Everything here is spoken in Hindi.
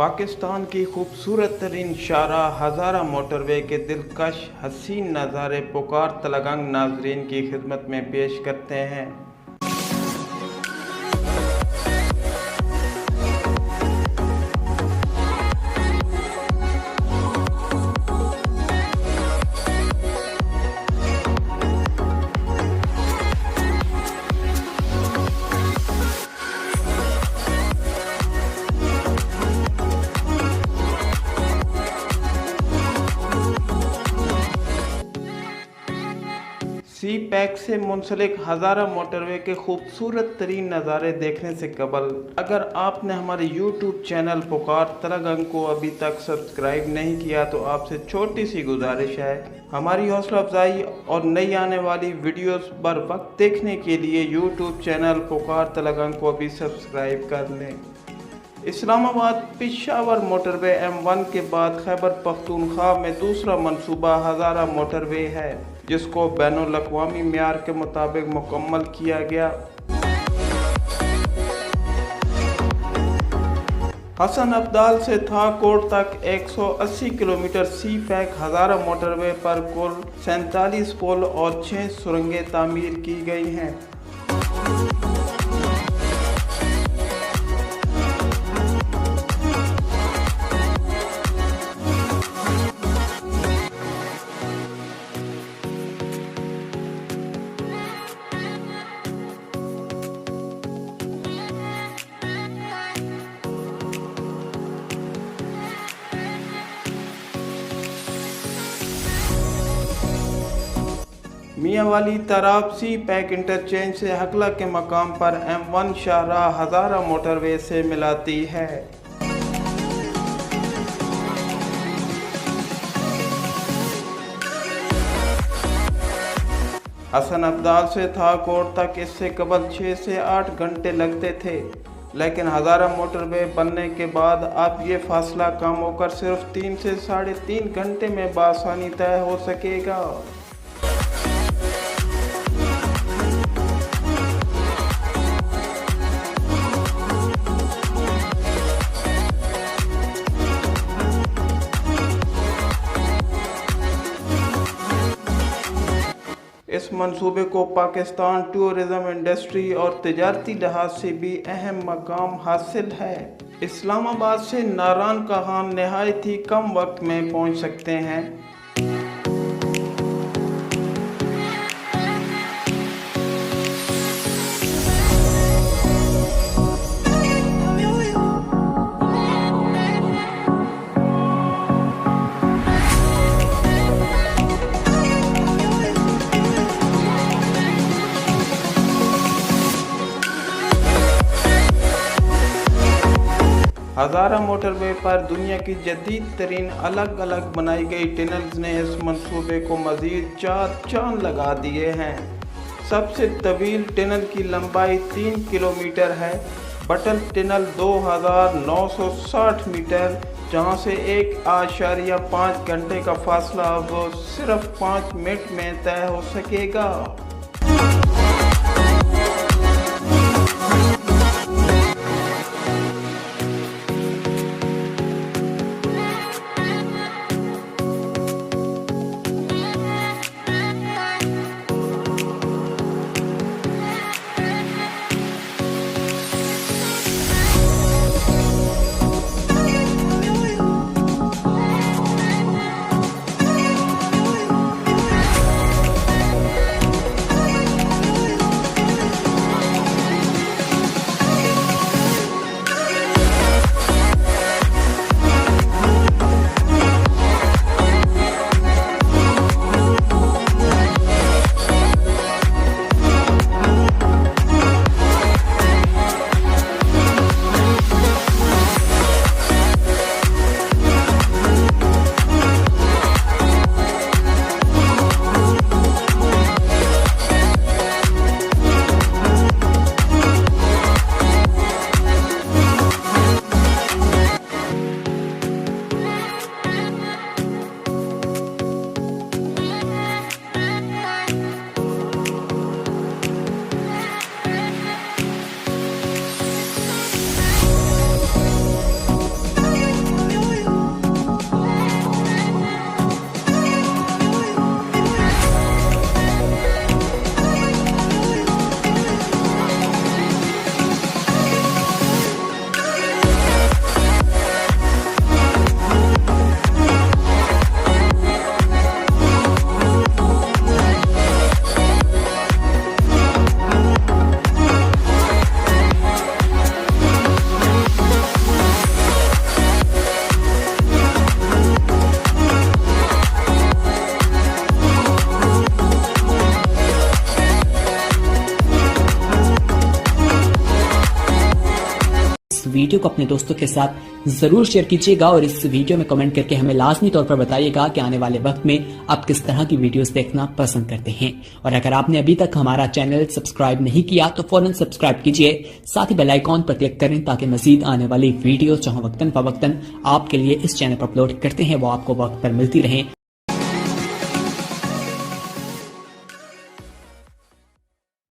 पाकिस्तान की खूबसूरत तरीन शाहराह हज़ारा मोटरवे के दिलकश हसीन नज़ारे पुकार तलगंग नाजरीन की खिदमत में पेश करते हैं। सी पैक से मुंसलिक हज़ारा मोटरवे के खूबसूरत तरीन नज़ारे देखने से कबल अगर आपने हमारे YouTube चैनल पुकार तलगंग को अभी तक सब्सक्राइब नहीं किया तो आपसे छोटी सी गुजारिश है, हमारी हौसला अफजाई और नई आने वाली वीडियोस बर वक्त देखने के लिए YouTube चैनल पुकार तलगंग को अभी सब्सक्राइब कर लें। इस्लामाबाद पेशावर मोटरवे M1 के बाद खैबर पख्तूनख्वा में दूसरा मंसूबा हज़ारा मोटरवे है, जिसको बैनुल अक़वामी मेयार के मुताबिक मुकम्मल किया गया। हसन अब्दाल से थाकोट तक 180 किलोमीटर सी पैक हज़ारा मोटरवे पर कुल 47 पुल और 6 सुरंगें तामीर की गई हैं। मियांवाली तराब सी पैक इंटरचेंज से हकला के मकाम पर M1 शाहराह हज़ारा मोटरवे से मिलाती है। हसन अब्दाल से थाकोट तक इससे कबल 6 से 8 घंटे लगते थे, लेकिन हज़ारा मोटरवे बनने के बाद अब ये फासला कम होकर सिर्फ 3 से 3.5 घंटे में बआसानी तय हो सकेगा। इस मंसूबे को पाकिस्तान टूरिज़्म इंडस्ट्री और तिजारती लिहाज से भी अहम मकाम हासिल है। इस्लामाबाद से नारान कहान नहायत ही कम वक्त में पहुंच सकते हैं। हज़ारा मोटरवे पर दुनिया की जदीद तरीन अलग अलग बनाई गई टनल्स ने इस मंसूबे को मज़ीद 4 चांद लगा दिए हैं। सबसे तवील टनल की लंबाई 3 किलोमीटर है। बटन टनल 2960 मीटर, जहां से 1.5 घंटे का फासला अब सिर्फ 5 मिनट में तय हो सकेगा। वीडियो को अपने दोस्तों के साथ जरूर शेयर कीजिएगा और इस वीडियो में कमेंट करके हमें लाजमी तौर पर बताइएगा कि आने वाले वक्त में आप किस तरह की वीडियोस देखना पसंद करते हैं। और अगर आपने अभी तक हमारा चैनल सब्सक्राइब नहीं किया तो फौरन सब्सक्राइब कीजिए, साथ ही बेल आइकॉन पर क्लिक करें ताकि मजीद आने वाली वीडियो जो वक्तन फवक्तन आपके लिए इस चैनल पर अपलोड करते हैं वो आपको वक्त पर मिलती रहे।